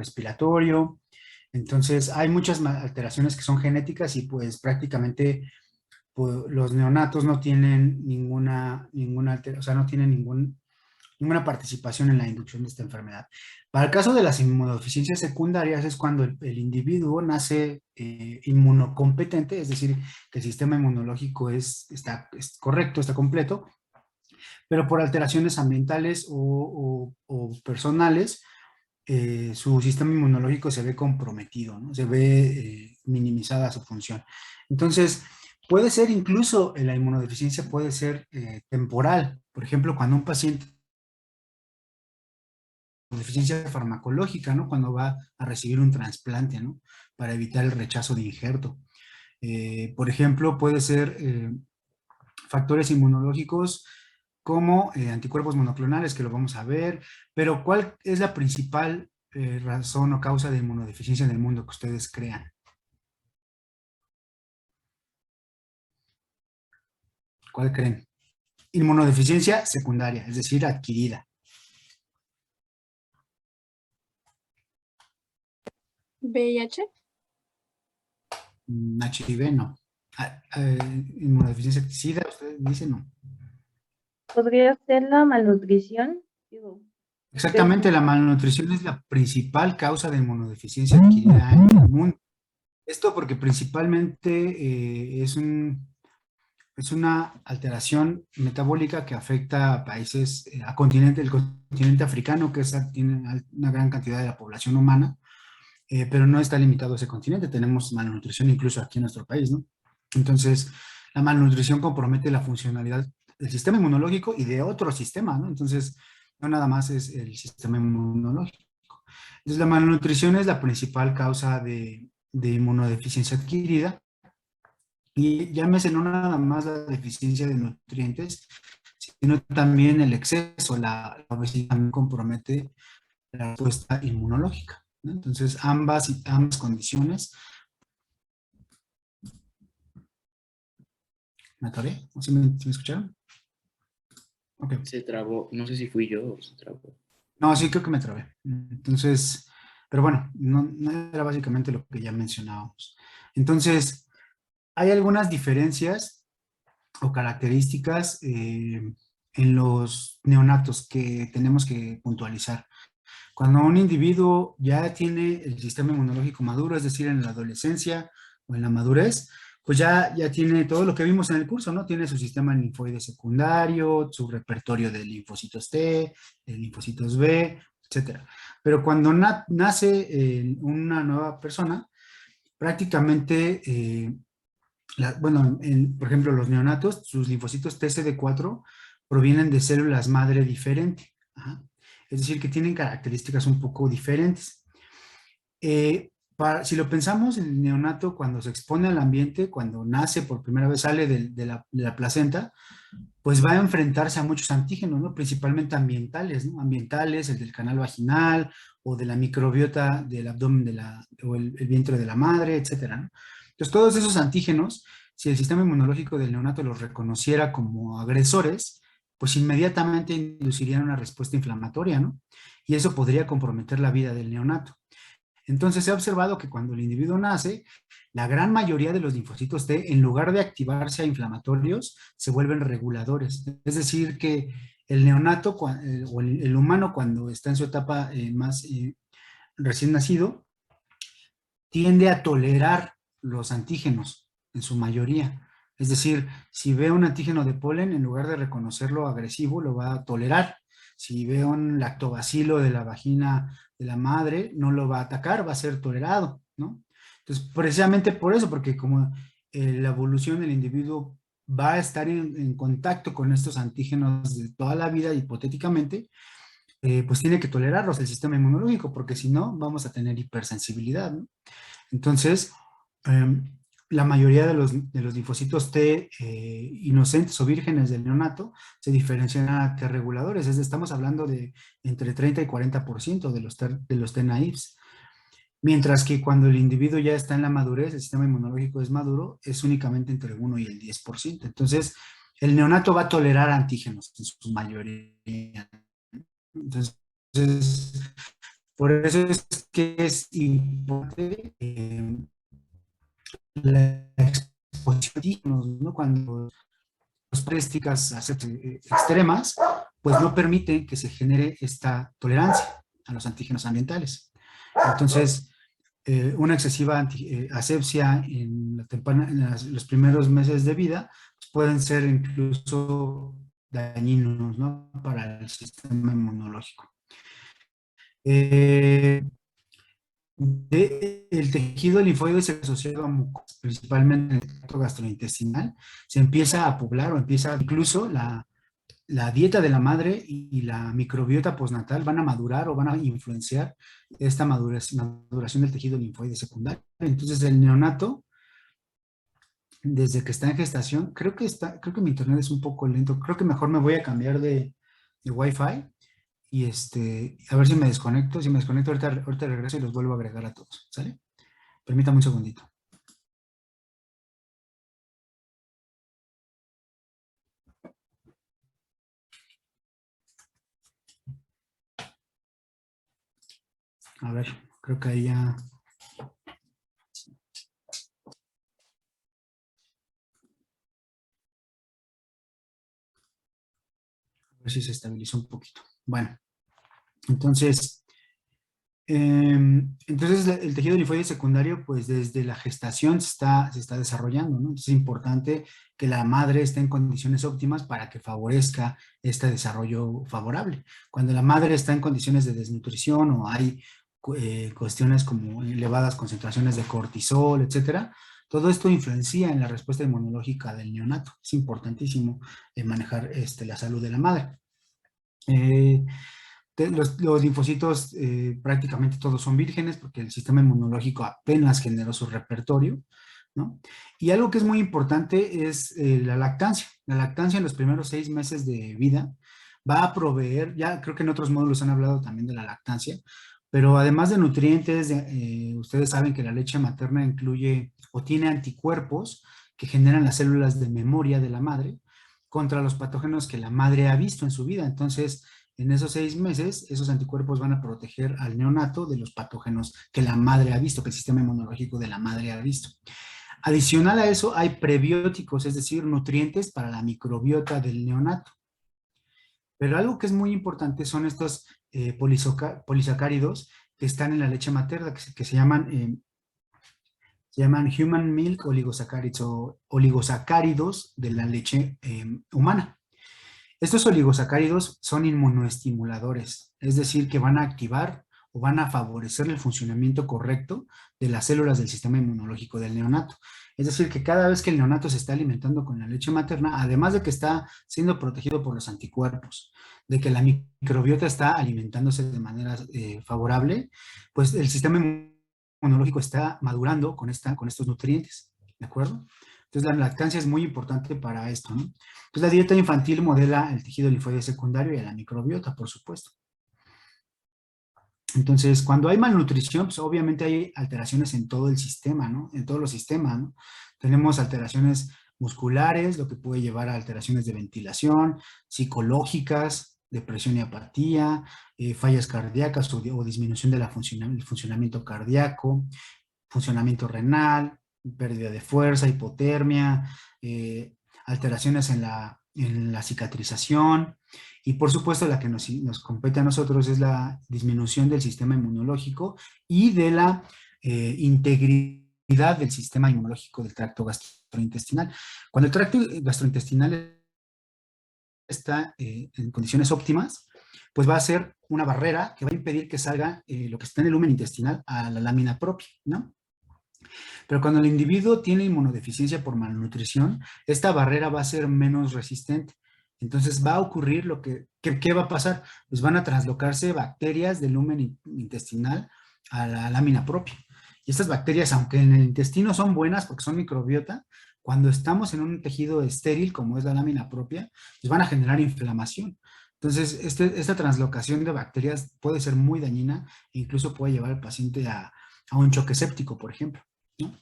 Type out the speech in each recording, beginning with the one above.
respiratorio. Entonces, hay muchas alteraciones que son genéticas y pues prácticamente pues, los neonatos no tienen o sea, no tienen ninguna participación en la inducción de esta enfermedad. Para el caso de las inmunodeficiencias secundarias es cuando el individuo nace inmunocompetente, es decir, que el sistema inmunológico es correcto, está completo, pero por alteraciones ambientales o personales, su sistema inmunológico se ve comprometido, ¿no? Se ve minimizada su función. Entonces, puede ser incluso, la inmunodeficiencia puede ser temporal. Por ejemplo, cuando un paciente con deficiencia farmacológica, ¿no? Cuando va a recibir un trasplante, ¿no? Para evitar el rechazo de injerto. Por ejemplo, puede ser factores inmunológicos como anticuerpos monoclonales, que lo vamos a ver, pero ¿cuál es la principal razón o causa de inmunodeficiencia en el mundo que ustedes crean? ¿Cuál creen? Inmunodeficiencia secundaria, es decir, adquirida. VIH. HIV no. Inmunodeficiencia SIDA, ustedes dicen no. ¿Podría ser la malnutrición? Digo, Exactamente, la malnutrición es la principal causa de inmunodeficiencia adquirida en el mundo. Esto porque principalmente es una alteración metabólica que afecta a países, el continente africano, que tiene una gran cantidad de la población humana, pero no está limitado a ese continente. Tenemos malnutrición incluso aquí en nuestro país, ¿no? Entonces, la malnutrición compromete la funcionalidad del sistema inmunológico y de otro sistema, ¿no? Entonces, no nada más es el sistema inmunológico. Entonces, la malnutrición es la principal causa de inmunodeficiencia adquirida, y llámese no nada más la deficiencia de nutrientes, sino también el exceso, la obesidad también compromete la respuesta inmunológica, ¿no? Entonces, ambas condiciones. ¿Me atoré? ¿Sí me escucharon? Ok. Se trabó, no sé si fui yo o se trabó. No, sí, creo que me trabé. Entonces, pero bueno, no era básicamente lo que ya mencionábamos. Entonces, hay algunas diferencias o características en los neonatos que tenemos que puntualizar. Cuando un individuo ya tiene el sistema inmunológico maduro, es decir, en la adolescencia o en la madurez, pues ya tiene todo lo que vimos en el curso, ¿no? Tiene su sistema linfoide secundario, su repertorio de linfocitos T, de linfocitos B, etcétera. Pero cuando nace una nueva persona, prácticamente, bueno, por ejemplo, los neonatos, sus linfocitos TCD4 provienen de células madre diferente. Ajá. Es decir, que tienen características un poco diferentes. Si lo pensamos, el neonato cuando se expone al ambiente, cuando nace por primera vez, sale de la placenta, pues va a enfrentarse a muchos antígenos, ¿no? Principalmente ambientales, ¿no? Ambientales, el del canal vaginal o de la microbiota del abdomen o el vientre de la madre, etcétera, ¿no? Entonces, todos esos antígenos, si el sistema inmunológico del neonato los reconociera como agresores, pues inmediatamente inducirían una respuesta inflamatoria, ¿no? Y eso podría comprometer la vida del neonato. Entonces se ha observado que cuando el individuo nace, la gran mayoría de los linfocitos T, en lugar de activarse a inflamatorios, se vuelven reguladores. Es decir, que el neonato o el humano cuando está en su etapa más recién nacido, tiende a tolerar los antígenos en su mayoría. Es decir, si ve un antígeno de polen, en lugar de reconocerlo agresivo, lo va a tolerar. Si ve un lactobacilo de la vagina de la madre, no lo va a atacar, va a ser tolerado, ¿no? Entonces, precisamente por eso, porque como la evolución del individuo va a estar en contacto con estos antígenos de toda la vida, hipotéticamente, pues tiene que tolerarlos el sistema inmunológico, porque si no, vamos a tener hipersensibilidad, ¿no? Entonces, la mayoría de los linfocitos T inocentes o vírgenes del neonato se diferencian a T reguladores, es decir, estamos hablando de entre 30 y 40% de los T naives. Mientras que cuando el individuo ya está en la madurez, el sistema inmunológico es maduro, es únicamente entre el 1 y el 10%. Entonces, el neonato va a tolerar antígenos en su mayoría. Entonces, Por eso es que es importante la exposición, ¿no? Cuando las prácticas extremas, pues no permiten que se genere esta tolerancia a los antígenos ambientales. Entonces, una excesiva asepsia en los primeros meses de vida pues pueden ser incluso dañinos, ¿no? Para el sistema inmunológico. El tejido linfoide se asocia a mucosas, principalmente en el tracto gastrointestinal, se empieza a poblar o empieza incluso la dieta de la madre y la microbiota postnatal van a madurar o van a influenciar esta maduración del tejido linfoide secundario. Entonces el neonato, desde que está en gestación, creo que mi internet es un poco lento, creo que mejor me voy a cambiar de Wi-Fi y a ver si me desconecto. Si me desconecto ahorita regreso y los vuelvo a agregar a todos, ¿sale? Permítame un segundito. A ver, creo que ahí ya... A ver si se estabilizó un poquito. Bueno, entonces el tejido linfoide secundario, pues desde la gestación se está desarrollando, ¿no? Entonces es importante que la madre esté en condiciones óptimas para que favorezca este desarrollo favorable. Cuando la madre está en condiciones de desnutrición o hay cuestiones como elevadas concentraciones de cortisol, etcétera, todo esto influencia en la respuesta inmunológica del neonato. Es importantísimo manejar la salud de la madre. Los linfocitos prácticamente todos son vírgenes porque el sistema inmunológico apenas generó su repertorio, ¿no? Y algo que es muy importante es la lactancia. La lactancia en los primeros 6 meses de vida va a proveer, ya creo que en otros módulos han hablado también de la lactancia, pero además de nutrientes, ustedes saben que la leche materna incluye o tiene anticuerpos que generan las células de memoria de la madre contra los patógenos que la madre ha visto en su vida. Entonces, en esos 6 meses, esos anticuerpos van a proteger al neonato de los patógenos que la madre ha visto, que el sistema inmunológico de la madre ha visto. Adicional a eso, hay prebióticos, es decir, nutrientes para la microbiota del neonato. Pero algo que es muy importante son estos polisacáridos que están en la leche materna, que se llaman human milk oligosacáridos o oligosacáridos de la leche humana. Estos oligosacáridos son inmunoestimuladores, es decir, que van a activar o van a favorecer el funcionamiento correcto de las células del sistema inmunológico del neonato. Es decir, que cada vez que el neonato se está alimentando con la leche materna, además de que está siendo protegido por los anticuerpos, de que la microbiota está alimentándose de manera favorable, pues el sistema inmunológico está madurando con estos nutrientes, ¿de acuerdo? Entonces la lactancia es muy importante para esto, ¿no? Pues la dieta infantil modela el tejido linfoide secundario y a la microbiota, por supuesto. Entonces, cuando hay malnutrición, pues obviamente hay alteraciones en todo el sistema, ¿no? En todos los sistemas, ¿no? Tenemos alteraciones musculares, lo que puede llevar a alteraciones de ventilación, psicológicas, depresión y apatía, fallas cardíacas o disminución del funcionamiento cardíaco, funcionamiento renal, pérdida de fuerza, hipotermia, alteraciones en la cicatrización y por supuesto la que nos compete a nosotros es la disminución del sistema inmunológico y de la integridad del sistema inmunológico del tracto gastrointestinal. Cuando el tracto gastrointestinal está en condiciones óptimas, pues va a ser una barrera que va a impedir que salga lo que está en el lumen intestinal a la lámina propia, ¿no? Pero cuando el individuo tiene inmunodeficiencia por malnutrición, esta barrera va a ser menos resistente. Entonces va a ocurrir ¿qué va a pasar? Pues van a traslocarse bacterias del lumen intestinal a la lámina propia. Y estas bacterias, aunque en el intestino son buenas porque son microbiota, cuando estamos en un tejido estéril, como es la lámina propia, pues van a generar inflamación. Entonces, esta translocación de bacterias puede ser muy dañina e incluso puede llevar al paciente a un choque séptico, por ejemplo, ¿no?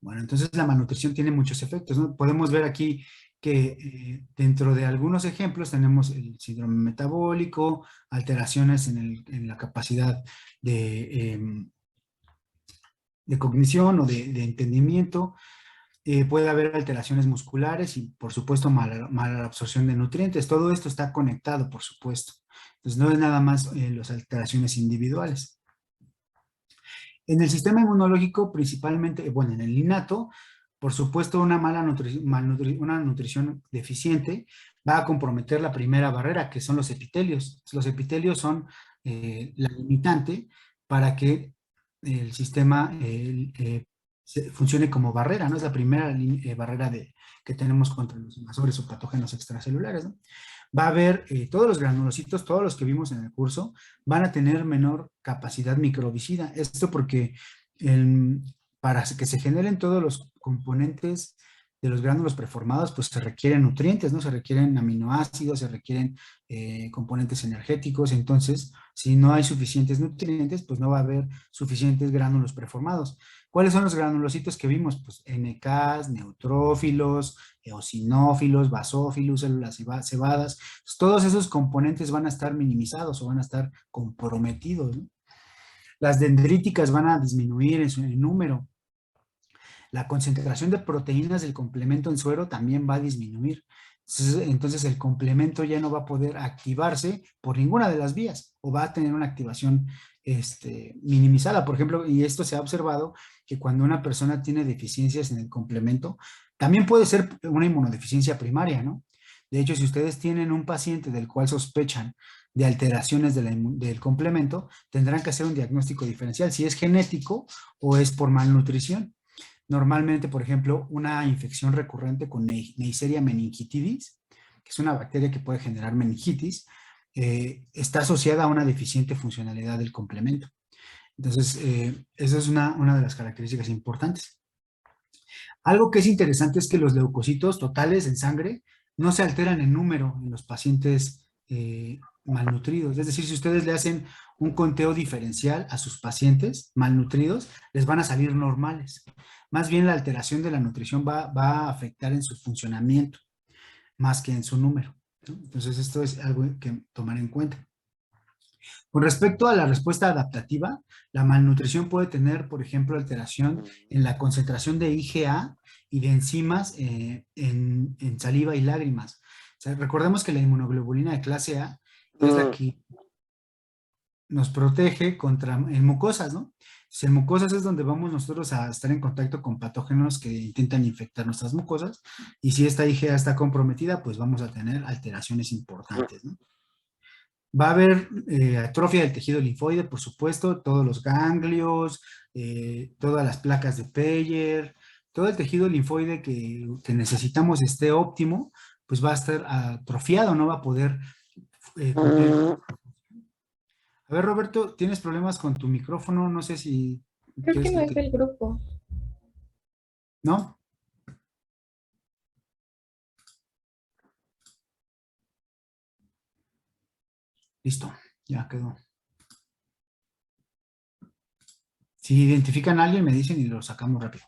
Bueno, entonces la malnutrición tiene muchos efectos, ¿no? Podemos ver aquí que dentro de algunos ejemplos tenemos el síndrome metabólico, alteraciones en la capacidad de cognición o de entendimiento. Puede haber alteraciones musculares y, por supuesto, mala absorción de nutrientes. Todo esto está conectado, por supuesto. Entonces, no es nada más las alteraciones individuales. En el sistema inmunológico, principalmente, bueno, en el innato, por supuesto, una una nutrición deficiente va a comprometer la primera barrera, que son los epitelios. Los epitelios son la limitante para que el sistema funcione como barrera, ¿no? Es la primera barrera que tenemos contra los invasores o patógenos extracelulares, ¿no? Va a haber todos los granulocitos, todos los que vimos en el curso, van a tener menor capacidad microbicida. Esto porque para que se generen todos los componentes de los gránulos preformados, pues se requieren nutrientes, ¿no? Se requieren aminoácidos, se requieren componentes energéticos. Entonces, si no hay suficientes nutrientes, pues no va a haber suficientes gránulos preformados. ¿Cuáles son los granulocitos que vimos? Pues NKs, neutrófilos, eosinófilos, basófilos, células cebadas. Pues todos esos componentes van a estar minimizados o van a estar comprometidos, ¿no? Las dendríticas van a disminuir en número. La concentración de proteínas del complemento en suero también va a disminuir. Entonces el complemento ya no va a poder activarse por ninguna de las vías o va a tener una activación minimizada. Por ejemplo, y esto se ha observado que cuando una persona tiene deficiencias en el complemento, también puede ser una inmunodeficiencia primaria, ¿no? De hecho, si ustedes tienen un paciente del cual sospechan de alteraciones del complemento, tendrán que hacer un diagnóstico diferencial, si es genético o es por malnutrición. Normalmente, por ejemplo, una infección recurrente con Neisseria meningitidis, que es una bacteria que puede generar meningitis, está asociada a una deficiente funcionalidad del complemento. Entonces, esa es una de las características importantes. Algo que es interesante es que los leucocitos totales en sangre no se alteran en número en los pacientes malnutridos. Es decir, si ustedes le hacen un conteo diferencial a sus pacientes malnutridos, les van a salir normales. Más bien la alteración de la nutrición va a afectar en su funcionamiento, más que en su número, ¿no? Entonces, esto es algo que tomar en cuenta. Con respecto a la respuesta adaptativa, la malnutrición puede tener, por ejemplo, alteración en la concentración de IgA y de enzimas en saliva y lágrimas. O sea, recordemos que la inmunoglobulina de clase A es la que nos protege en mucosas, ¿no? En mucosas es donde vamos nosotros a estar en contacto con patógenos que intentan infectar nuestras mucosas, y si esta IgA está comprometida, pues vamos a tener alteraciones importantes, ¿no? Va a haber atrofia del tejido linfoide, por supuesto, todos los ganglios, todas las placas de Peyer, todo el tejido linfoide que necesitamos esté óptimo, pues va a estar atrofiado, no va a poder cumplir. A ver, Roberto, ¿tienes problemas con tu micrófono? No sé si Creo que quieres no que es del grupo. ¿No? Listo, ya quedó. Si identifican a alguien, me dicen y lo sacamos rápido.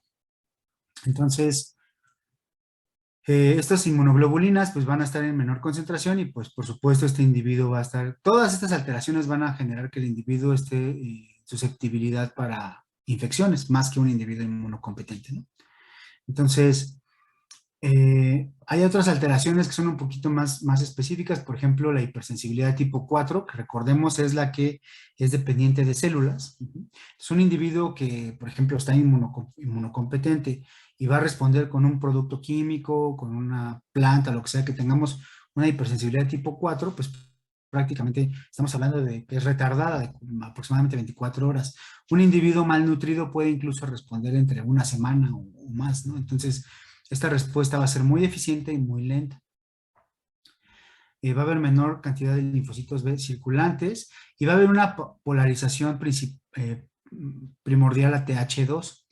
Entonces, estas inmunoglobulinas pues van a estar en menor concentración y pues por supuesto este individuo va a estar, todas estas alteraciones van a generar que el individuo esté susceptibilidad para infecciones, más que un individuo inmunocompetente, ¿no? Entonces, hay otras alteraciones que son un poquito más específicas, por ejemplo, la hipersensibilidad tipo 4, que recordemos es la que es dependiente de células. Es un individuo que, por ejemplo, está inmunocompetente y va a responder con un producto químico, con una planta, lo que sea, que tengamos una hipersensibilidad tipo 4, pues prácticamente estamos hablando de que es retardada de aproximadamente 24 horas. Un individuo malnutrido puede incluso responder entre una semana o más, ¿no? Entonces, esta respuesta va a ser muy deficiente y muy lenta. Va a haber menor cantidad de linfocitos B circulantes y va a haber una polarización primordial a TH2.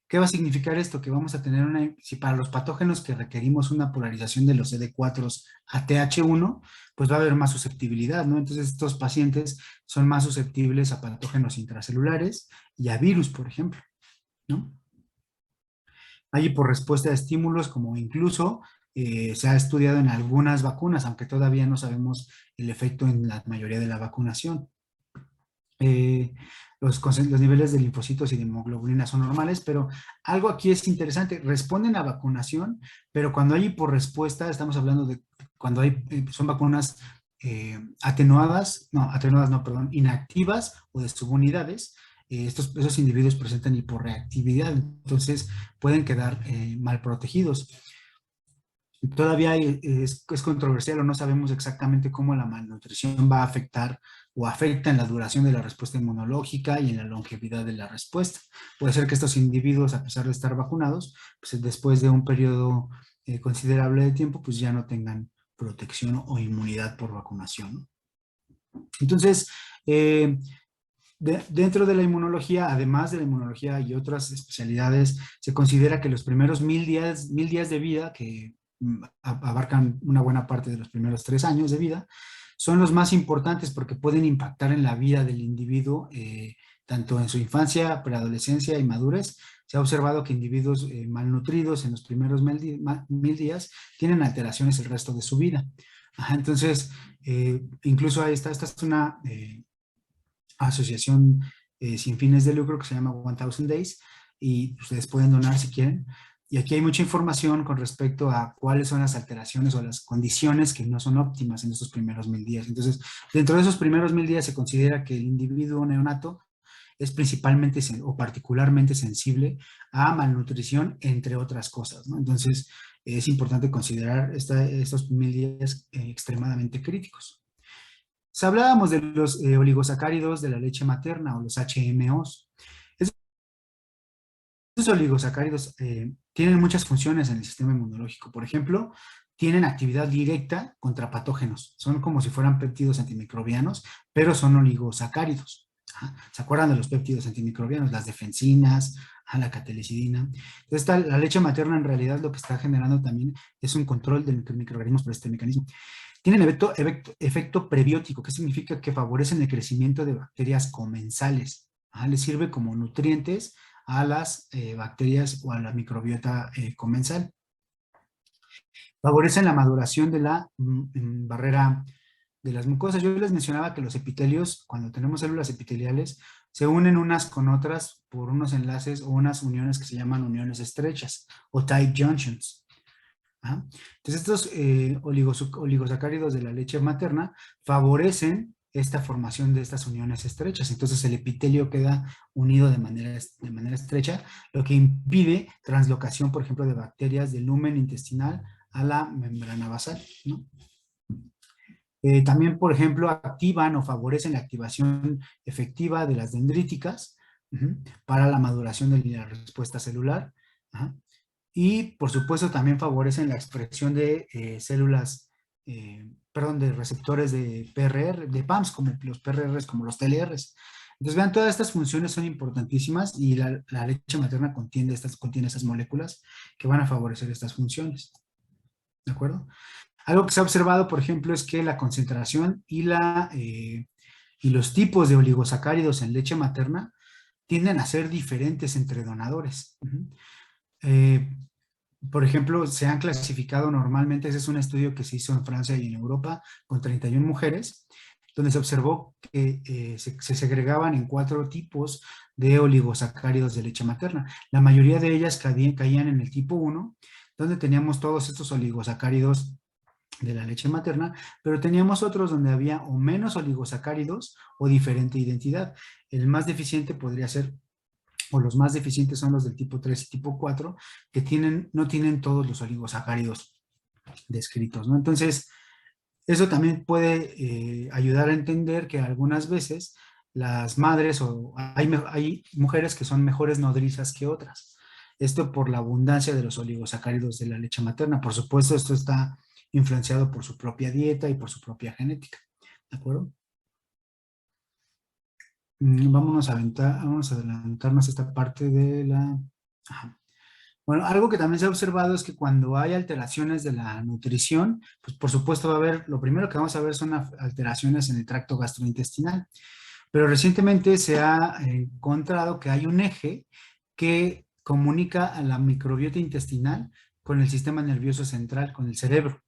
¿Qué va a significar esto? Que vamos a tener si para los patógenos que requerimos una polarización de los CD4 a TH1, pues va a haber más susceptibilidad, ¿no? Entonces estos pacientes son más susceptibles a patógenos intracelulares y a virus, por ejemplo, ¿no? Hay por respuesta a estímulos como incluso se ha estudiado en algunas vacunas, aunque todavía no sabemos el efecto en la mayoría de la vacunación. Los niveles de linfocitos y de hemoglobina son normales, pero algo aquí es interesante, responden a vacunación, pero cuando hay hiporrespuesta, estamos hablando de cuando hay, son vacunas atenuadas no, perdón, inactivas o de subunidades, esos individuos presentan hiporreactividad, entonces pueden quedar mal protegidos. Todavía es controversial o no sabemos exactamente cómo la malnutrición va a afectar o afecta en la duración de la respuesta inmunológica y en la longevidad de la respuesta. Puede ser que estos individuos, a pesar de estar vacunados, pues después de un periodo considerable de tiempo, pues ya no tengan protección o inmunidad por vacunación, ¿no? Entonces, dentro de la inmunología, además de la inmunología y otras especialidades, se considera que los primeros 1000 días de vida, que abarcan una buena parte de los primeros 3 años de vida, son los más importantes porque pueden impactar en la vida del individuo, tanto en su infancia, preadolescencia y madurez. Se ha observado que individuos malnutridos en los primeros 1000 días tienen alteraciones el resto de su vida. Ajá, entonces, incluso ahí esta es una asociación sin fines de lucro que se llama 1000 Days, y ustedes pueden donar si quieren. Y aquí hay mucha información con respecto a cuáles son las alteraciones o las condiciones que no son óptimas en estos primeros 1000 días. Entonces, dentro de esos primeros 1000 días se considera que el individuo neonato es principalmente o particularmente sensible a malnutrición, entre otras cosas, ¿no? Entonces, es importante considerar estos 1000 días extremadamente críticos. Si hablábamos de los oligosacáridos de la leche materna o los HMOs. Estos oligosacáridos tienen muchas funciones en el sistema inmunológico. Por ejemplo, tienen actividad directa contra patógenos. Son como si fueran péptidos antimicrobianos, pero son oligosacáridos. ¿Se acuerdan de los péptidos antimicrobianos? Las defensinas, la catelicidina. Entonces, la leche materna en realidad lo que está generando también es un control de microorganismos por este mecanismo. Tienen efecto prebiótico, que significa que favorecen el crecimiento de bacterias comensales. Les sirve como nutrientes a las bacterias o a la microbiota comensal. Favorecen la maduración de la barrera de las mucosas. Yo les mencionaba que los epitelios, cuando tenemos células epiteliales, se unen unas con otras por unos enlaces o unas uniones que se llaman uniones estrechas o tight junctions. Entonces, estos oligosacáridos de la leche materna favorecen esta formación de estas uniones estrechas. Entonces, el epitelio queda unido de manera estrecha, lo que impide translocación, por ejemplo, de bacterias del lumen intestinal a la membrana basal, ¿no? También, por ejemplo, activan o favorecen la activación efectiva de las dendríticas para la maduración de la respuesta celular. Y, por supuesto, también favorecen la expresión de de receptores de PRR, de PAMs, como los PRRs, como los TLRs. Entonces, vean, todas estas funciones son importantísimas y la leche materna contiene estas moléculas que van a favorecer estas funciones. ¿De acuerdo? Algo que se ha observado, por ejemplo, es que la concentración y los tipos de oligosacáridos en leche materna tienden a ser diferentes entre donadores. Por ejemplo, se han clasificado normalmente, ese es un estudio que se hizo en Francia y en Europa con 31 mujeres, donde se observó que se segregaban en 4 tipos de oligosacáridos de leche materna. La mayoría de ellas caían en el tipo 1, donde teníamos todos estos oligosacáridos de la leche materna, pero teníamos otros donde había o menos oligosacáridos o diferente identidad. El más deficiente podría ser, o los más deficientes son los del tipo 3 y tipo 4, que no tienen todos los oligosacáridos descritos, ¿no? Entonces, eso también puede ayudar a entender que algunas veces las madres o hay mujeres que son mejores nodrizas que otras. Esto por la abundancia de los oligosacáridos de la leche materna. Por supuesto, esto está influenciado por su propia dieta y por su propia genética. ¿De acuerdo? Vamos a adelantarnos a esta parte de la... Bueno, algo que también se ha observado es que cuando hay alteraciones de la nutrición, pues por supuesto va a haber, lo primero que vamos a ver son alteraciones en el tracto gastrointestinal. Pero recientemente se ha encontrado que hay un eje que comunica a la microbiota intestinal con el sistema nervioso central, con el cerebro.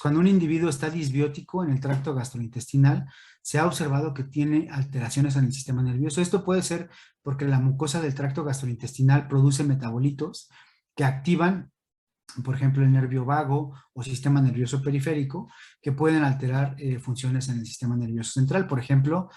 Cuando un individuo está disbiótico en el tracto gastrointestinal, se ha observado que tiene alteraciones en el sistema nervioso. Esto puede ser porque la mucosa del tracto gastrointestinal produce metabolitos que activan, por ejemplo, el nervio vago o sistema nervioso periférico, que pueden alterar funciones en el sistema nervioso central. Por ejemplo,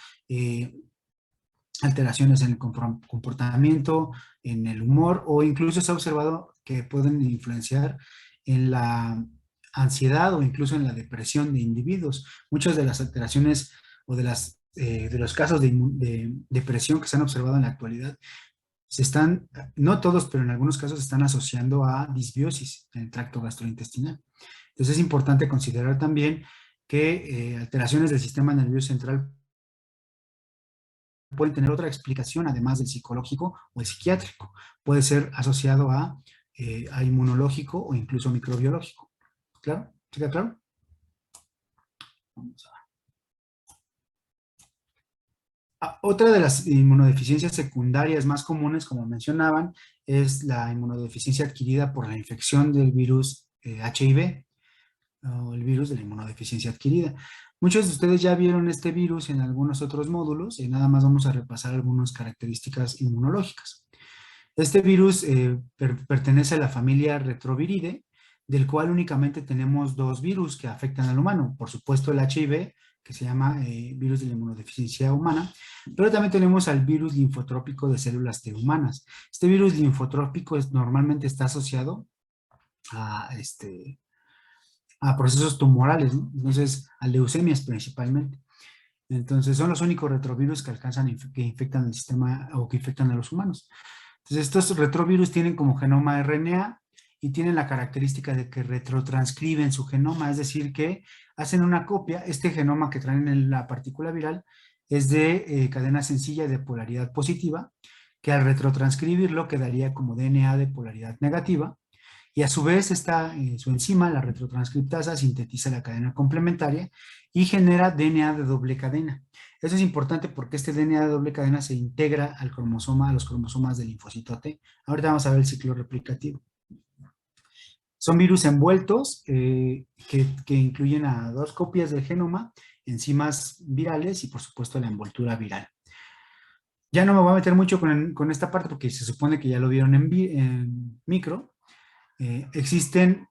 alteraciones en el comportamiento, en el humor, o incluso se ha observado que pueden influenciar en la ansiedad o incluso en la depresión de individuos. Muchas de las alteraciones o de los casos de depresión que se han observado en la actualidad no todos, pero en algunos casos se están asociando a disbiosis en el tracto gastrointestinal. Entonces es importante considerar también que alteraciones del sistema nervioso central pueden tener otra explicación además del psicológico o el psiquiátrico. Puede ser asociado a inmunológico o incluso microbiológico. ¿Claro? ¿Queda claro? Vamos a ver. Otra de las inmunodeficiencias secundarias más comunes, como mencionaban, es la inmunodeficiencia adquirida por la infección del virus HIV, o el virus de la inmunodeficiencia adquirida. Muchos de ustedes ya vieron este virus en algunos otros módulos y nada más vamos a repasar algunas características inmunológicas. Este virus pertenece a la familia Retroviridae, del cual únicamente tenemos dos virus que afectan al humano. Por supuesto el HIV, que se llama virus de la inmunodeficiencia humana, pero también tenemos al virus linfotrópico de células T humanas. Este virus linfotrópico normalmente está asociado a procesos tumorales, ¿no? Entonces, a leucemias principalmente. Entonces, son los únicos retrovirus que alcanzan, que infectan el sistema o que infectan a los humanos. Entonces, estos retrovirus tienen como genoma RNA y tienen la característica de que retrotranscriben su genoma, es decir, que hacen una copia. Este genoma que traen en la partícula viral es de cadena sencilla de polaridad positiva, que al retrotranscribirlo quedaría como DNA de polaridad negativa, y a su vez su enzima, la retrotranscriptasa, sintetiza la cadena complementaria y genera DNA de doble cadena. Eso es importante porque este DNA de doble cadena se integra al cromosoma, a los cromosomas del linfocito T. Ahorita vamos a ver el ciclo replicativo. Son virus envueltos que incluyen a dos copias del genoma, enzimas virales y por supuesto la envoltura viral. Ya no me voy a meter mucho con esta parte porque se supone que ya lo vieron en micro. Existen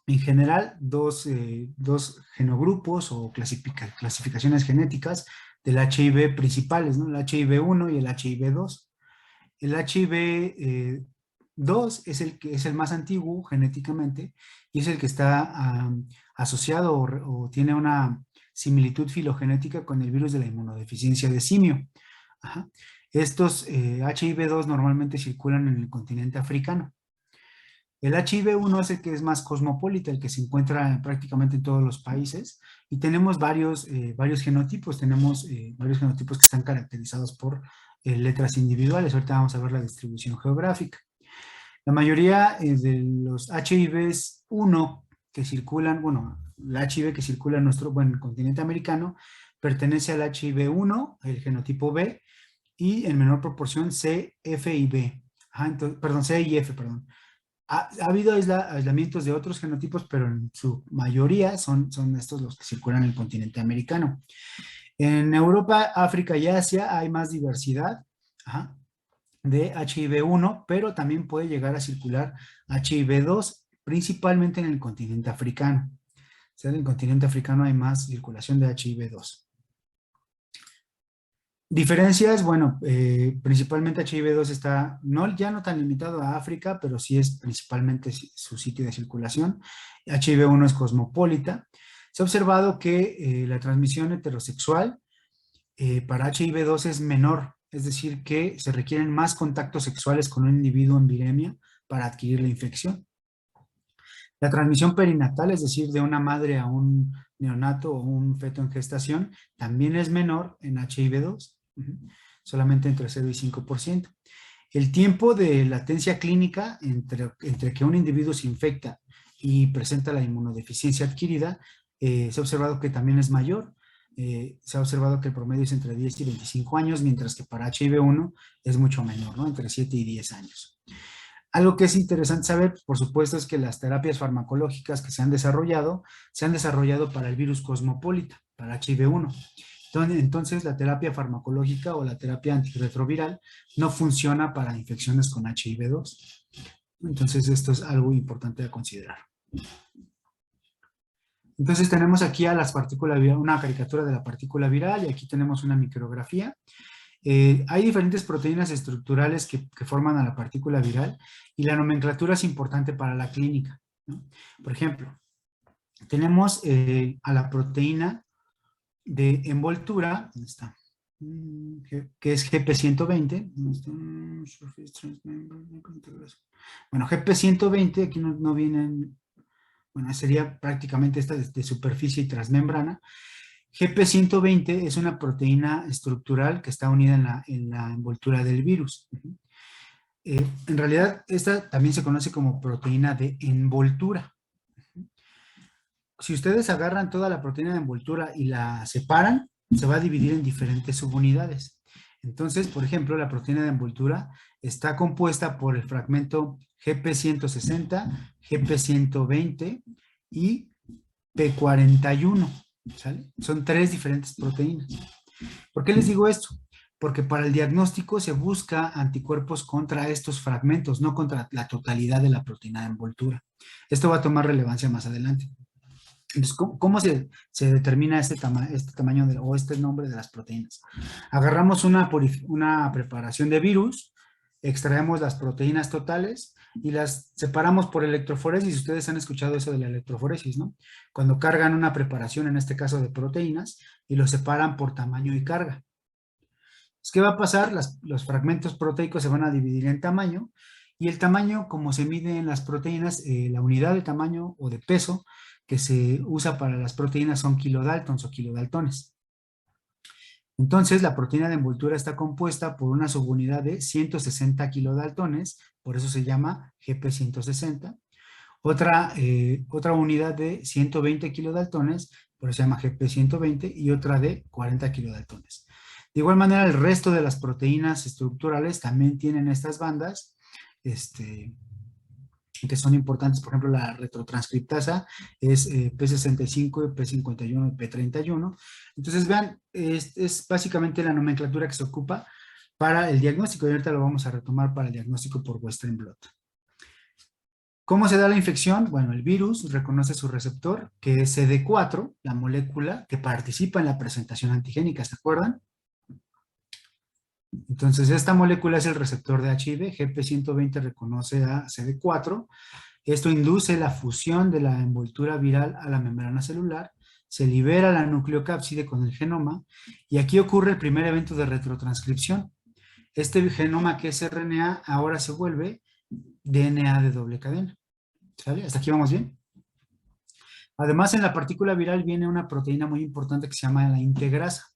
en general dos genogrupos o clasificaciones genéticas del HIV principales, ¿no? El HIV-1 y el HIV-2. El HIV-2 es el más antiguo genéticamente y es el que está asociado o tiene una similitud filogenética con el virus de la inmunodeficiencia de simio. Ajá. Estos HIV-2 normalmente circulan en el continente africano. El HIV-1 es el que es más cosmopolita, el que se encuentra prácticamente en todos los países, y tenemos varios genotipos. Tenemos varios genotipos que están caracterizados por letras individuales. Ahorita vamos a ver la distribución geográfica. La mayoría de los HIVs-1 que circulan, bueno, el HIV que circula en el continente americano, pertenece al HIV-1, el genotipo B, y en menor proporción C, F y B. C y F, perdón. Ha habido aislamientos de otros genotipos, pero en su mayoría son estos los que circulan en el continente americano. En Europa, África y Asia hay más diversidad de HIV-1, pero también puede llegar a circular HIV-2, principalmente en el continente africano. O sea, en el continente africano hay más circulación de HIV-2. Diferencias, bueno, principalmente HIV-2 está ya no tan limitado a África, pero sí es principalmente su sitio de circulación. HIV-1 es cosmopolita. Se ha observado que la transmisión heterosexual para HIV-2 es menor, es decir, que se requieren más contactos sexuales con un individuo en viremia para adquirir la infección. La transmisión perinatal, es decir, de una madre a un neonato o un feto en gestación, también es menor en HIV-2. Solamente entre 0 y 5%. El tiempo de latencia clínica entre que un individuo se infecta y presenta la inmunodeficiencia adquirida, se ha observado que también es mayor. Se ha observado que el promedio es entre 10 y 25 años, mientras que para HIV-1 es mucho menor, ¿no? Entre 7 y 10 años. Algo que es interesante saber, por supuesto, es que las terapias farmacológicas que se han desarrollado para el virus cosmopolita, para HIV-1. Entonces, la terapia farmacológica o la terapia antirretroviral no funciona para infecciones con HIV-2. Entonces, esto es algo importante a considerar. Entonces, tenemos aquí a las partículas virales, una caricatura de la partícula viral, y aquí tenemos una micrografía. Hay diferentes proteínas estructurales que forman a la partícula viral, y la nomenclatura es importante para la clínica, ¿no? Por ejemplo, tenemos a la proteína de envoltura, ¿dónde está? Que es GP120. Bueno, GP120, aquí no vienen, bueno, sería prácticamente esta de superficie y transmembrana. GP120 es una proteína estructural que está unida en la envoltura del virus. En realidad, esta también se conoce como proteína de envoltura. Si ustedes agarran toda la proteína de envoltura y la separan, se va a dividir en diferentes subunidades. Entonces, por ejemplo, la proteína de envoltura está compuesta por el fragmento GP160, GP120 y P41. ¿Sale? Son 3 diferentes proteínas. ¿Por qué les digo esto? Porque para el diagnóstico se busca anticuerpos contra estos fragmentos, no contra la totalidad de la proteína de envoltura. Esto va a tomar relevancia más adelante. Entonces, ¿cómo se determina este tamaño o este nombre de las proteínas? Agarramos una preparación de virus, extraemos las proteínas totales y las separamos por electroforesis. Ustedes han escuchado eso de la electroforesis, ¿no? Cuando cargan una preparación, en este caso de proteínas, y lo separan por tamaño y carga. ¿Qué va a pasar? Los fragmentos proteicos se van a dividir en tamaño, y el tamaño, como se mide en las proteínas, la unidad de tamaño o de peso que se usa para las proteínas son kilodaltons o kilodaltones. Entonces, la proteína de envoltura está compuesta por una subunidad de 160 kilodaltones, por eso se llama GP160. Otra unidad de 120 kilodaltones, por eso se llama GP120, y otra de 40 kilodaltones. De igual manera, el resto de las proteínas estructurales también tienen estas bandas, que son importantes. Por ejemplo, la retrotranscriptasa es P65, P51 y P31. Entonces, vean, es básicamente la nomenclatura que se ocupa para el diagnóstico, y ahorita lo vamos a retomar para el diagnóstico por Western blot. ¿Cómo se da la infección? Bueno, el virus reconoce su receptor, que es CD4, la molécula que participa en la presentación antigénica, ¿se acuerdan? Entonces, esta molécula es el receptor de HIV, GP120 reconoce a CD4, esto induce la fusión de la envoltura viral a la membrana celular, se libera la nucleocápside con el genoma, y aquí ocurre el primer evento de retrotranscripción. Este genoma, que es RNA, ahora se vuelve DNA de doble cadena. ¿Sale? ¿Hasta aquí vamos bien? Además, en la partícula viral viene una proteína muy importante que se llama la integrasa.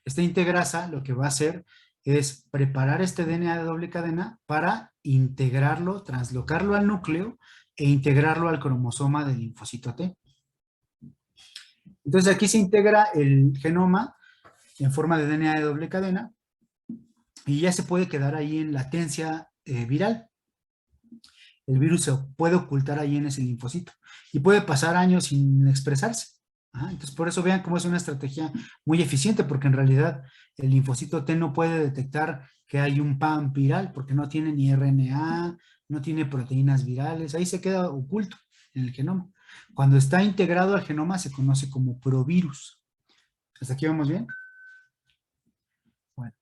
Esta integrasa lo que va a hacer es preparar este DNA de doble cadena para integrarlo, translocarlo al núcleo e integrarlo al cromosoma del linfocito T. Entonces aquí se integra el genoma en forma de DNA de doble cadena y ya se puede quedar ahí en latencia viral. El virus se puede ocultar ahí en ese linfocito y puede pasar años sin expresarse. Entonces, por eso vean cómo es una estrategia muy eficiente, porque en realidad el linfocito T no puede detectar que hay un PAM viral, porque no tiene ni RNA, no tiene proteínas virales, ahí se queda oculto en el genoma. Cuando está integrado al genoma se conoce como provirus. ¿Hasta aquí vamos bien? Bueno,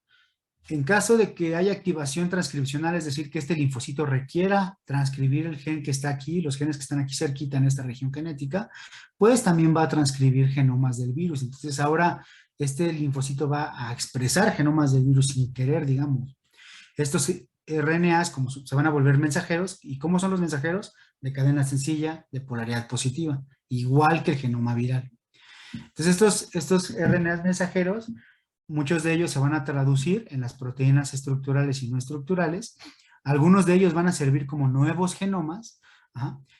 en caso de que haya activación transcripcional, es decir, que este linfocito requiera transcribir el gen que está aquí, los genes que están aquí cerquita en esta región genética, pues también va a transcribir genomas del virus. Entonces ahora este linfocito va a expresar genomas del virus sin querer, digamos. Estos RNAs como se van a volver mensajeros. ¿Y cómo son los mensajeros? De cadena sencilla, de polaridad positiva, igual que el genoma viral. Entonces estos RNAs mensajeros, muchos de ellos se van a traducir en las proteínas estructurales y no estructurales. Algunos de ellos van a servir como nuevos genomas.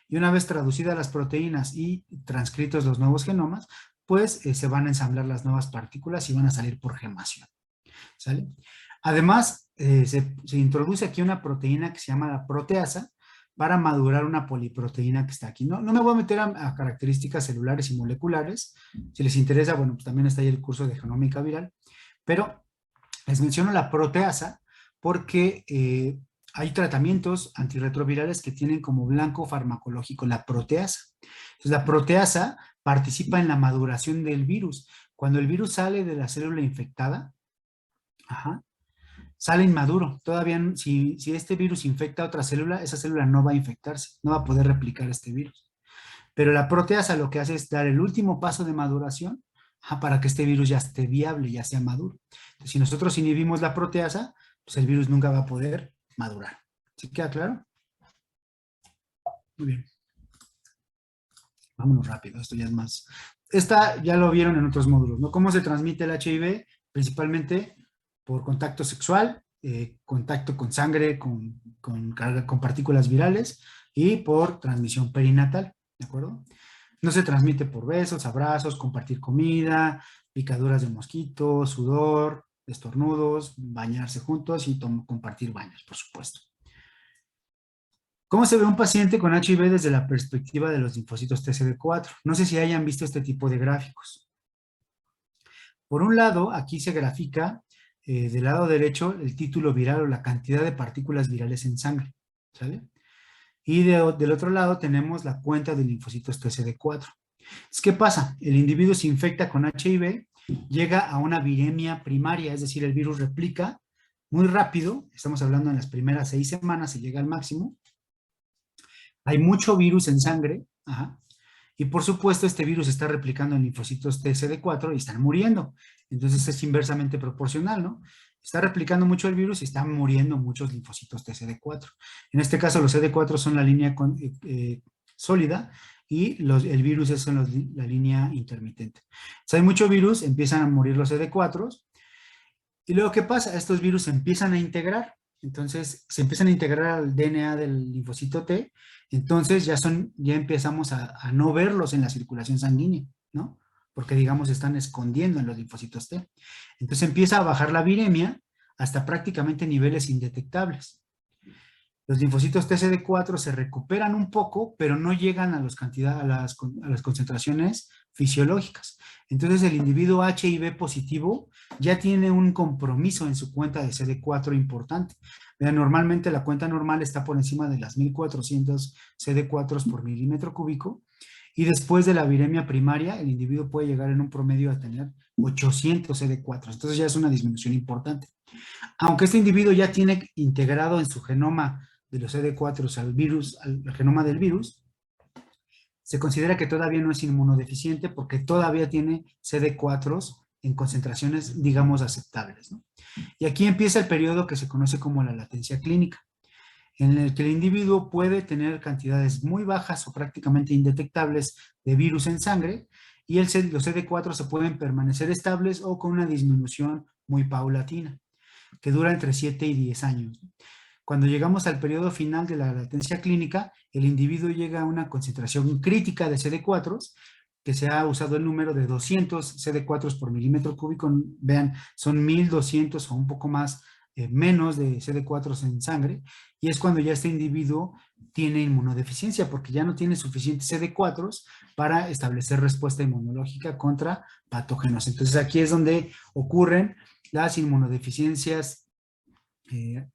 Y una vez traducidas las proteínas y transcritos los nuevos genomas, pues se van a ensamblar las nuevas partículas y van a salir por gemación. ¿Sale? Además, se introduce aquí una proteína que se llama la proteasa para madurar una poliproteína que está aquí. No me voy a meter a características celulares y moleculares. Si les interesa, bueno, pues también está ahí el curso de genómica viral. Pero les menciono la proteasa porque hay tratamientos antirretrovirales que tienen como blanco farmacológico la proteasa. Entonces, la proteasa participa en la maduración del virus. Cuando el virus sale de la célula infectada, sale inmaduro. Todavía, si este virus infecta a otra célula, esa célula no va a infectarse, no va a poder replicar este virus. Pero la proteasa lo que hace es dar el último paso de maduración para que este virus ya esté viable, ya sea maduro. Entonces, si nosotros inhibimos la proteasa, pues el virus nunca va a poder madurar. ¿Sí queda claro? Muy bien. Vámonos rápido, esto ya es más. Esta ya lo vieron en otros módulos, ¿no? ¿Cómo se transmite el HIV? Principalmente por contacto sexual, contacto con sangre, con partículas virales y por transmisión perinatal, ¿de acuerdo? No se transmite por besos, abrazos, compartir comida, picaduras de mosquitos, sudor, estornudos, bañarse juntos y compartir baños, por supuesto. ¿Cómo se ve un paciente con HIV desde la perspectiva de los linfocitos TCD4? No sé si hayan visto este tipo de gráficos. Por un lado, aquí se grafica del lado derecho el título viral o la cantidad de partículas virales en sangre, ¿sale? Y del otro lado tenemos la cuenta de linfocitos TCD4. ¿Qué pasa? El individuo se infecta con HIV, llega a una viremia primaria, es decir, el virus replica muy rápido, estamos hablando en las primeras 6 semanas, se llega al máximo. Hay mucho virus en sangre, y por supuesto este virus está replicando en linfocitos TCD4 y están muriendo. Entonces es inversamente proporcional, ¿no? Está replicando mucho el virus y están muriendo muchos linfocitos TCD4. En este caso los CD4 son la línea sólida y el virus es la línea intermitente. Si hay mucho virus, empiezan a morir los CD4 y luego ¿qué pasa? Estos virus se empiezan a integrar. Entonces se empiezan a integrar al DNA del linfocito T, entonces ya empezamos a no verlos en la circulación sanguínea, ¿no? Porque digamos se están escondiendo en los linfocitos T. Entonces empieza a bajar la viremia hasta prácticamente niveles indetectables. Los linfocitos TCD4 se recuperan un poco, pero no llegan a las concentraciones fisiológicas. Entonces el individuo HIV positivo ya tiene un compromiso en su cuenta de CD4 importante. Vean, normalmente la cuenta normal está por encima de las 1400 CD4 por milímetro cúbico y después de la viremia primaria el individuo puede llegar en un promedio a tener 800 CD4. Entonces ya es una disminución importante. Aunque este individuo ya tiene integrado en su genoma de los CD4 al genoma del virus, se considera que todavía no es inmunodeficiente porque todavía tiene CD4 en concentraciones, digamos, aceptables, ¿no? Y aquí empieza el periodo que se conoce como la latencia clínica, en el que el individuo puede tener cantidades muy bajas o prácticamente indetectables de virus en sangre y los CD4 se pueden permanecer estables o con una disminución muy paulatina, que dura entre 7 y 10 años. Cuando llegamos al periodo final de la latencia clínica, el individuo llega a una concentración crítica de CD4, que se ha usado el número de 200 CD4 por milímetro cúbico. Vean, son 1200 o un poco más menos de CD4 en sangre, y es cuando ya este individuo tiene inmunodeficiencia, porque ya no tiene suficientes CD4 para establecer respuesta inmunológica contra patógenos. Entonces aquí es donde ocurren las inmunodeficiencias,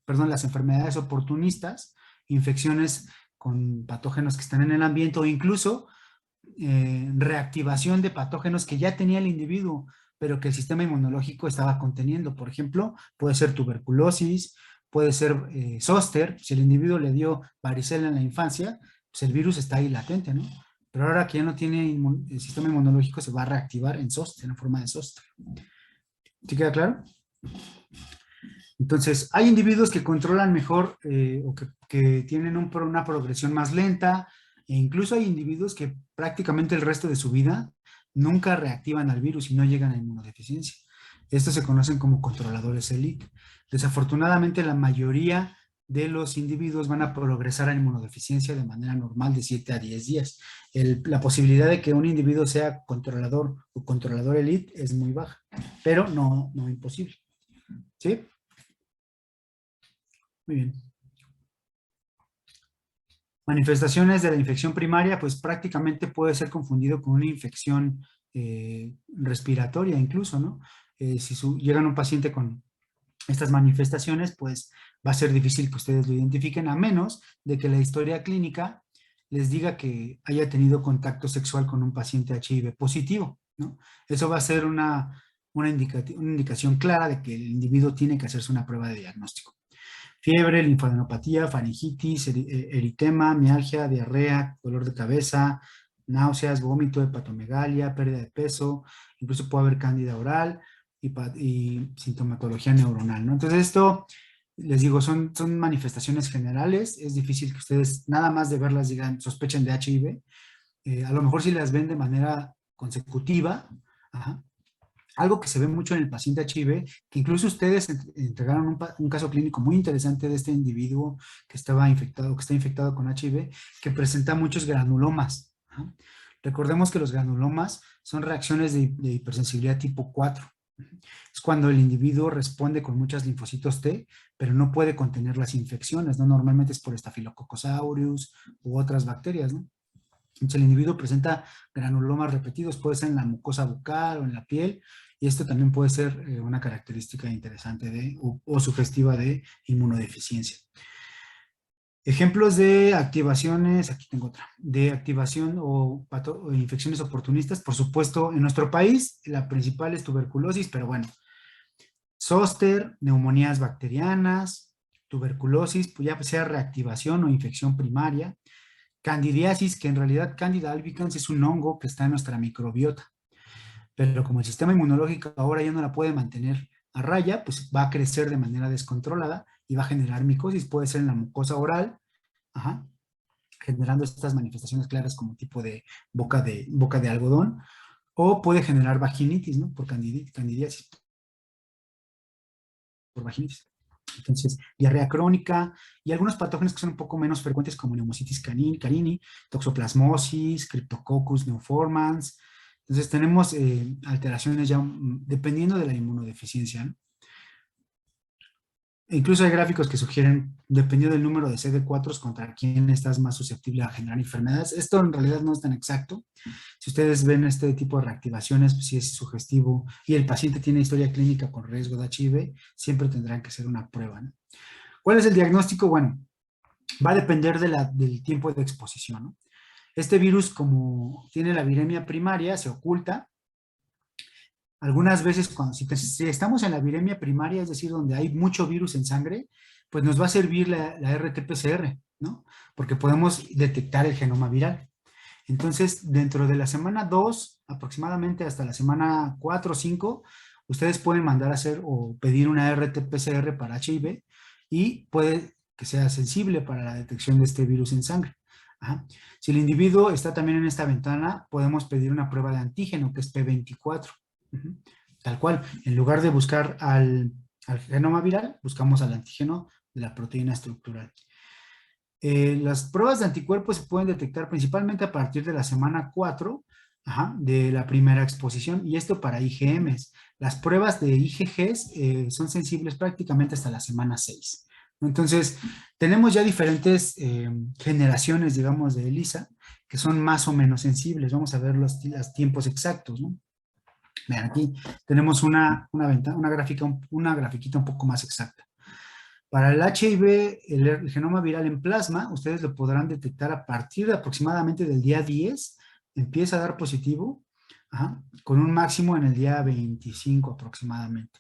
las enfermedades oportunistas, infecciones con patógenos que están en el ambiente o incluso reactivación de patógenos que ya tenía el individuo, pero que el sistema inmunológico estaba conteniendo. Por ejemplo, puede ser tuberculosis, puede ser zóster. Si el individuo le dio varicela en la infancia, pues el virus está ahí latente, ¿no? Pero ahora que ya no tiene el sistema inmunológico, se va a reactivar en zóster, en forma de zóster. ¿Sí queda claro? Entonces, hay individuos que controlan mejor o que tienen una progresión más lenta, e incluso hay individuos que prácticamente el resto de su vida nunca reactivan al virus y no llegan a inmunodeficiencia. Estos se conocen como controladores elite. Desafortunadamente, la mayoría de los individuos van a progresar a inmunodeficiencia de manera normal de 7 a 10 días. La posibilidad de que un individuo sea controlador o controlador elite es muy baja, pero no imposible. ¿Sí? Muy bien. Manifestaciones de la infección primaria, pues prácticamente puede ser confundido con una infección respiratoria incluso, ¿no? Si llegan un paciente con estas manifestaciones, pues va a ser difícil que ustedes lo identifiquen, a menos de que la historia clínica les diga que haya tenido contacto sexual con un paciente HIV positivo, ¿no? Eso va a ser una indicación clara de que el individuo tiene que hacerse una prueba de diagnóstico. Fiebre, linfadenopatía, faringitis, eritema, mialgia, diarrea, dolor de cabeza, náuseas, vómito, hepatomegalia, pérdida de peso, incluso puede haber cándida oral y sintomatología neuronal, ¿no? Entonces esto, les digo, son manifestaciones generales, es difícil que ustedes nada más de verlas digan, sospechen de HIV, a lo mejor si las ven de manera consecutiva, ajá. Algo que se ve mucho en el paciente HIV, que incluso ustedes entregaron un caso clínico muy interesante de este individuo que estaba infectado, que está infectado con HIV, que presenta muchos granulomas. ¿No? Recordemos que los granulomas son reacciones de hipersensibilidad tipo 4. Es cuando el individuo responde con muchos linfocitos T, pero no puede contener las infecciones, ¿no? Normalmente es por Staphylococcus aureus u otras bacterias, ¿no? Entonces el individuo presenta granulomas repetidos, puede ser en la mucosa bucal o en la piel, y esto también puede ser una característica interesante o sugestiva de inmunodeficiencia. Ejemplos de activaciones, aquí tengo otra, de activación o infecciones oportunistas, por supuesto, en nuestro país la principal es tuberculosis, pero bueno, zóster, neumonías bacterianas, tuberculosis, pues ya sea reactivación o infección primaria, candidiasis, que en realidad Candida albicans es un hongo que está en nuestra microbiota, pero como el sistema inmunológico ahora ya no la puede mantener a raya, pues va a crecer de manera descontrolada y va a generar micosis, puede ser en la mucosa oral, ajá, generando estas manifestaciones claras como tipo de boca de algodón, o puede generar vaginitis, ¿no? Por candidiasis, por vaginitis. Entonces, diarrea crónica y algunos patógenos que son un poco menos frecuentes como Pneumocystis carini, toxoplasmosis, Cryptococcus neoformans. Entonces, tenemos alteraciones ya dependiendo de la inmunodeficiencia, ¿no? Incluso hay gráficos que sugieren, dependiendo del número de CD4 contra quién estás más susceptible a generar enfermedades. Esto en realidad no es tan exacto. Si ustedes ven este tipo de reactivaciones, pues sí es sugestivo y el paciente tiene historia clínica con riesgo de HIV, siempre tendrán que hacer una prueba, ¿no? ¿Cuál es el diagnóstico? Bueno, va a depender del tiempo de exposición, ¿no? Este virus, como tiene la viremia primaria, se oculta. Algunas veces, si estamos en la viremia primaria, es decir, donde hay mucho virus en sangre, pues nos va a servir la RT-PCR, ¿no? Porque podemos detectar el genoma viral. Entonces, dentro de la semana 2, aproximadamente hasta la semana 4 o 5, ustedes pueden mandar a hacer o pedir una RT-PCR para HIV y puede que sea sensible para la detección de este virus en sangre. Ajá. Si el individuo está también en esta ventana, podemos pedir una prueba de antígeno, que es P24. Tal cual, en lugar de buscar al genoma viral, buscamos al antígeno de la proteína estructural. Las pruebas de anticuerpos se pueden detectar principalmente a partir de la semana 4, ajá, de la primera exposición, y esto para IgMs. Las pruebas de IgGs son sensibles prácticamente hasta la semana 6. Entonces, tenemos ya diferentes generaciones, digamos, de ELISA, que son más o menos sensibles. Vamos a ver los tiempos exactos, ¿no? Vean, aquí tenemos una grafiquita un poco más exacta. Para el HIV, el genoma viral en plasma, ustedes lo podrán detectar a partir de aproximadamente del día 10, empieza a dar positivo, ajá, con un máximo en el día 25 aproximadamente.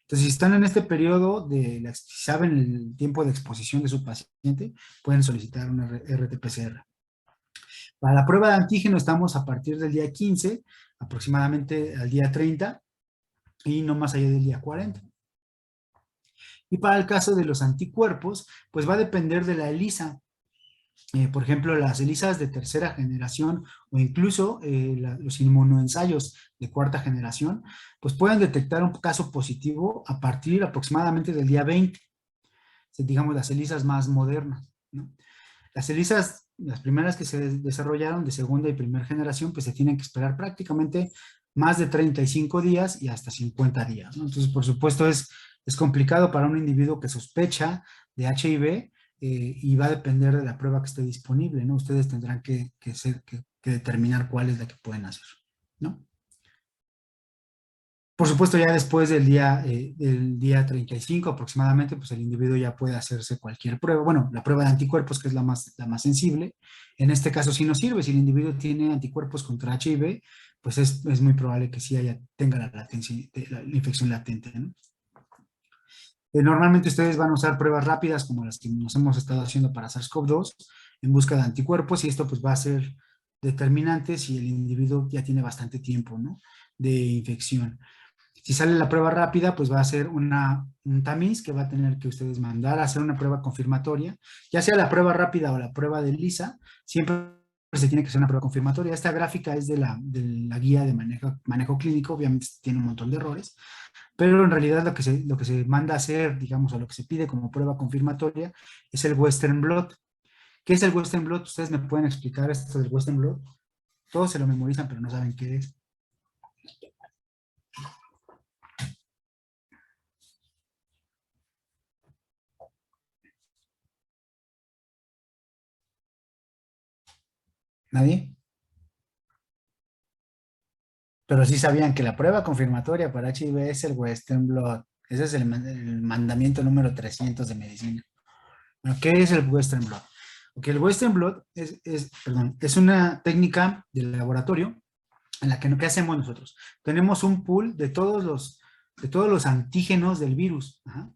Entonces, si están en este periodo, si saben el tiempo de exposición de su paciente, pueden solicitar una RT-PCR. Para la prueba de antígeno estamos a partir del día 15, aproximadamente al día 30, y no más allá del día 40. Y para el caso de los anticuerpos, pues va a depender de la ELISA. Por ejemplo, las ELISAs de tercera generación o incluso los inmunoensayos de cuarta generación, pues pueden detectar un caso positivo a partir aproximadamente del día 20, digamos las ELISAs más modernas, ¿no? Las ELISAs, las primeras que se desarrollaron de segunda y primera generación, pues se tienen que esperar prácticamente más de 35 días y hasta 50 días, ¿no? Entonces, por supuesto, es complicado para un individuo que sospecha de HIV y va a depender de la prueba que esté disponible, ¿no? Ustedes tendrán que determinar cuál es la que pueden hacer, ¿no? Por supuesto, ya después del día 35 aproximadamente, pues el individuo ya puede hacerse cualquier prueba. Bueno, la prueba de anticuerpos, que es la más sensible. En este caso sí nos sirve. Si el individuo tiene anticuerpos contra HIV, pues es muy probable que sí tenga la latencia, la infección latente, ¿no? Normalmente ustedes van a usar pruebas rápidas como las que nos hemos estado haciendo para SARS-CoV-2 en busca de anticuerpos, y esto pues va a ser determinante si el individuo ya tiene bastante tiempo, ¿no?, de infección. Si sale la prueba rápida, pues va a ser un tamiz que va a tener que ustedes mandar a hacer una prueba confirmatoria, ya sea la prueba rápida o la prueba de ELISA, siempre se tiene que hacer una prueba confirmatoria. Esta gráfica es de la guía de manejo clínico, obviamente tiene un montón de errores, pero en realidad lo que se manda a hacer, digamos, o lo que se pide como prueba confirmatoria es el Western Blot. ¿Qué es el Western Blot? ¿Ustedes me pueden explicar esto del Western Blot? Todos se lo memorizan, pero no saben qué es. ¿Nadie? Pero sí sabían que la prueba confirmatoria para HIV es el Western Blot. Ese es el mandamiento número 300 de medicina. Bueno, ¿qué es el Western Blot? Okay, el Western Blot es una técnica del laboratorio en la que, ¿qué hacemos nosotros? Tenemos un pool de todos los antígenos del virus. Ajá.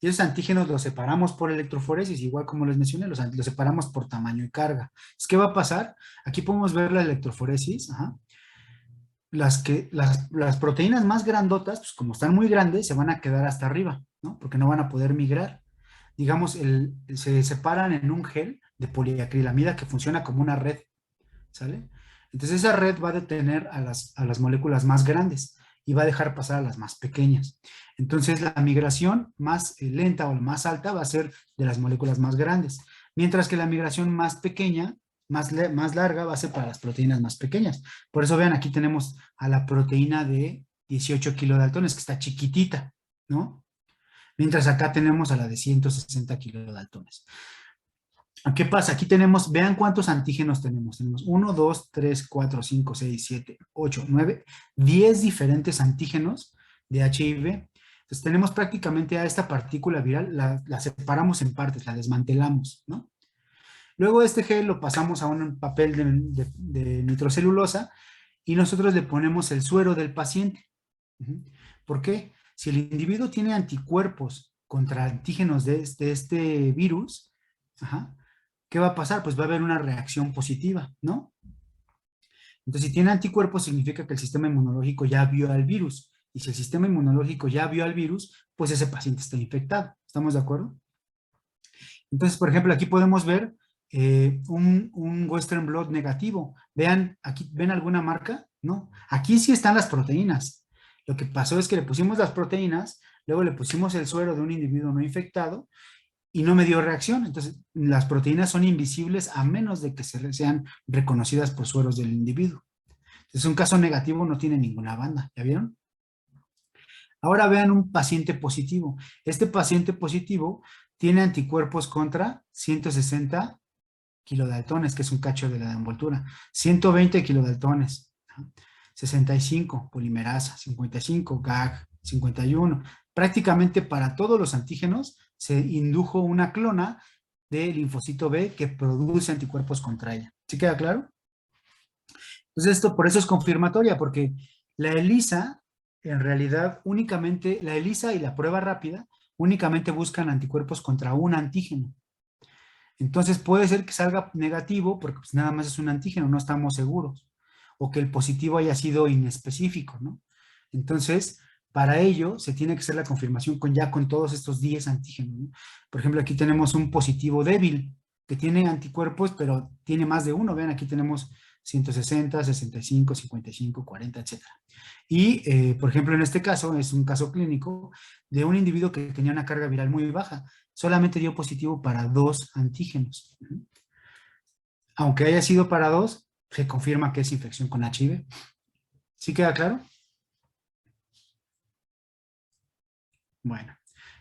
Y esos antígenos los separamos por electroforesis, igual como les mencioné, los separamos por tamaño y carga. ¿Qué va a pasar? Aquí podemos ver la electroforesis. Ajá. Las proteínas más grandotas, pues como están muy grandes, se van a quedar hasta arriba, ¿no? Porque no van a poder migrar. Digamos, se separan en un gel de poliacrilamida que funciona como una red, ¿sale? Entonces esa red va a detener a las moléculas más grandes y va a dejar pasar a las más pequeñas. Entonces la migración más lenta o más alta va a ser de las moléculas más grandes, mientras que la migración más pequeña, más larga, va a ser para las proteínas más pequeñas. Por eso vean, aquí tenemos a la proteína de 18 kilodaltones, que está chiquitita, ¿no? Mientras acá tenemos a la de 160 kilodaltones. ¿Qué pasa? Aquí tenemos, vean cuántos antígenos tenemos. Tenemos 1, 2, 3, 4, 5, 6, 7, 8, 9, 10 diferentes antígenos de HIV. Entonces tenemos prácticamente a esta partícula viral, la separamos en partes, la desmantelamos, ¿no? Luego este gel lo pasamos a un papel de nitrocelulosa y nosotros le ponemos el suero del paciente. ¿Por qué? Si el individuo tiene anticuerpos contra antígenos de este virus, ¿qué va a pasar? Pues va a haber una reacción positiva, ¿no? Entonces, si tiene anticuerpos, significa que el sistema inmunológico ya vio al virus. Y si el sistema inmunológico ya vio al virus, pues ese paciente está infectado. ¿Estamos de acuerdo? Entonces, por ejemplo, aquí podemos ver un Western Blot negativo. Vean, aquí, ¿ven alguna marca? No. Aquí sí están las proteínas. Lo que pasó es que le pusimos las proteínas, luego le pusimos el suero de un individuo no infectado y no me dio reacción. Entonces, las proteínas son invisibles a menos de que sean reconocidas por sueros del individuo. Entonces, un caso negativo no tiene ninguna banda. ¿Ya vieron? Ahora vean un paciente positivo. Este paciente positivo tiene anticuerpos contra 160 kilodaltones, que es un cacho de la envoltura, 120 kilodaltones, 65 polimerasa, 55 GAG, 51. Prácticamente para todos los antígenos se indujo una clona de linfocito B que produce anticuerpos contra ella. ¿Sí queda claro? Entonces esto por eso es confirmatoria, porque la ELISA, en realidad únicamente, la ELISA y la prueba rápida únicamente buscan anticuerpos contra un antígeno. Entonces puede ser que salga negativo porque pues nada más es un antígeno, no estamos seguros. O que el positivo haya sido inespecífico, ¿no? Entonces, para ello se tiene que hacer la confirmación ya con todos estos 10 antígenos, ¿no? Por ejemplo, aquí tenemos un positivo débil que tiene anticuerpos, pero tiene más de uno. Vean, aquí tenemos 160, 65, 55, 40, etc. Y, por ejemplo, en este caso, es un caso clínico de un individuo que tenía una carga viral muy baja. Solamente dio positivo para 2 antígenos. Aunque haya sido para 2, se confirma que es infección con HIV. ¿Sí queda claro? Bueno,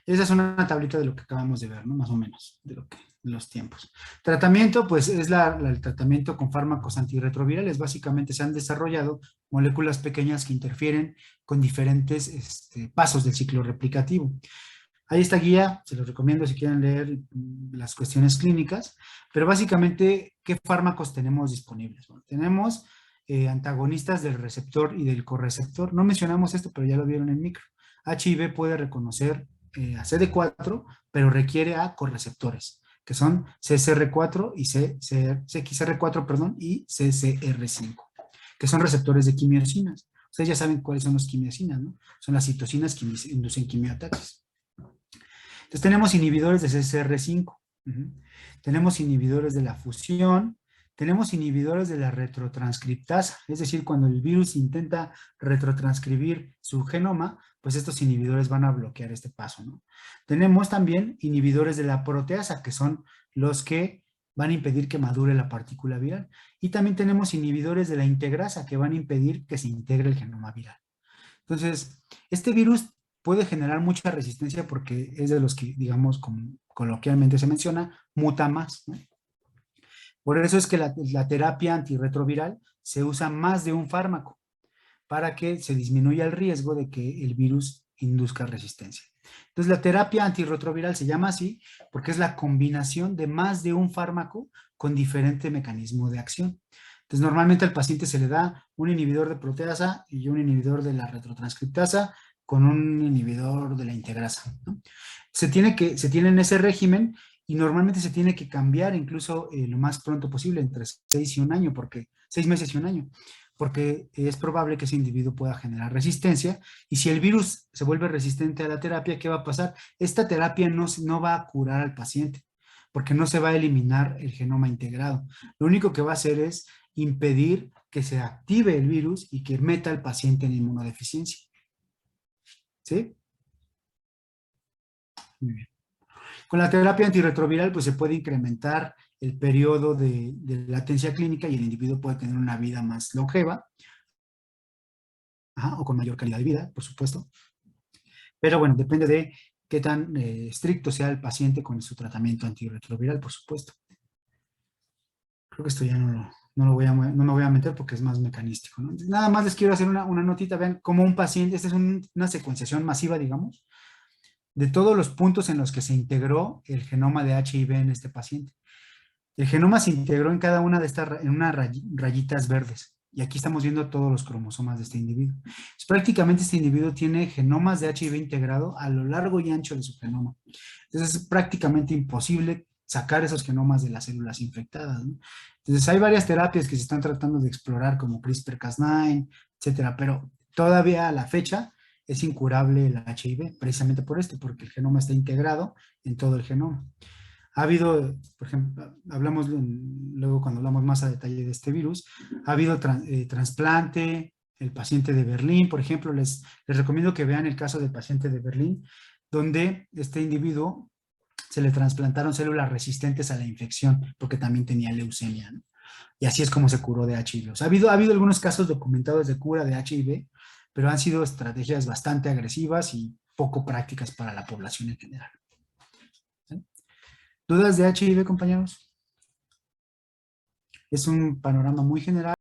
Esa es una tablita de lo que acabamos de ver, ¿no? Más o menos, de los tiempos. Tratamiento, pues es el tratamiento con fármacos antirretrovirales. Básicamente se han desarrollado moléculas pequeñas que interfieren con diferentes pasos del ciclo replicativo. Ahí está guía, se los recomiendo si quieren leer las cuestiones clínicas, pero básicamente, ¿qué fármacos tenemos disponibles? Bueno, tenemos antagonistas del receptor y del correceptor. No mencionamos esto, pero ya lo vieron en micro. HIV puede reconocer a CD4, pero requiere a correceptores, que son CCR4 y CXR4, perdón, y CCR5, que son receptores de quimiosinas. Ustedes ya saben cuáles son las quimiosinas, ¿no? Son las citocinas que inducen quimioataques. Entonces tenemos inhibidores de CCR5, tenemos inhibidores de la fusión, tenemos inhibidores de la retrotranscriptasa, es decir, cuando el virus intenta retrotranscribir su genoma, pues estos inhibidores van a bloquear este paso, ¿no? Tenemos también inhibidores de la proteasa, que son los que van a impedir que madure la partícula viral. Y también tenemos inhibidores de la integrasa, que van a impedir que se integre el genoma viral. Entonces, este virus puede generar mucha resistencia porque es de los que, digamos, como coloquialmente se menciona, muta más, ¿no? Por eso es que la terapia antirretroviral se usa más de un fármaco para que se disminuya el riesgo de que el virus induzca resistencia. Entonces, la terapia antirretroviral se llama así porque es la combinación de más de un fármaco con diferente mecanismo de acción. Entonces, normalmente al paciente se le da un inhibidor de proteasa y un inhibidor de la retrotranscriptasa con un inhibidor de la integrasa, ¿no? Se tiene en ese régimen y normalmente se tiene que cambiar incluso lo más pronto posible, entre 6 y un año, 6 meses y un año, porque es probable que ese individuo pueda generar resistencia, y si el virus se vuelve resistente a la terapia, ¿qué va a pasar? Esta terapia no va a curar al paciente, porque no se va a eliminar el genoma integrado. Lo único que va a hacer es impedir que se active el virus y que meta al paciente en inmunodeficiencia. ¿Sí? Muy bien. Con la terapia antirretroviral, pues se puede incrementar el periodo de latencia clínica y el individuo puede tener una vida más longeva, o con mayor calidad de vida, por supuesto. Pero bueno, depende de qué tan estricto sea el paciente con su tratamiento antirretroviral, por supuesto. Creo que esto ya no me voy a meter porque es más mecanístico, ¿no? Nada más les quiero hacer una notita. Vean cómo un paciente, esta es una secuenciación masiva, digamos, de todos los puntos en los que se integró el genoma de HIV en este paciente. El genoma se integró en cada una de estas, en unas rayitas verdes. Y aquí estamos viendo todos los cromosomas de este individuo. Pues, prácticamente este individuo tiene genomas de HIV integrado a lo largo y ancho de su genoma. Entonces es prácticamente imposible sacar esos genomas de las células infectadas, ¿no? Entonces hay varias terapias que se están tratando de explorar, como CRISPR-Cas9, etcétera, pero todavía a la fecha es incurable el HIV, precisamente por esto, porque el genoma está integrado en todo el genoma. Ha habido, por ejemplo, luego cuando hablamos más a detalle de este virus, ha habido trasplante, el paciente de Berlín, por ejemplo, les recomiendo que vean el caso del paciente de Berlín, donde este individuo se le trasplantaron células resistentes a la infección, porque también tenía leucemia, ¿no? Y así es como se curó de HIV. O sea, ha habido algunos casos documentados de cura de HIV, pero han sido estrategias bastante agresivas y poco prácticas para la población en general. ¿Sí? ¿Dudas de HIV, compañeros? Es un panorama muy general.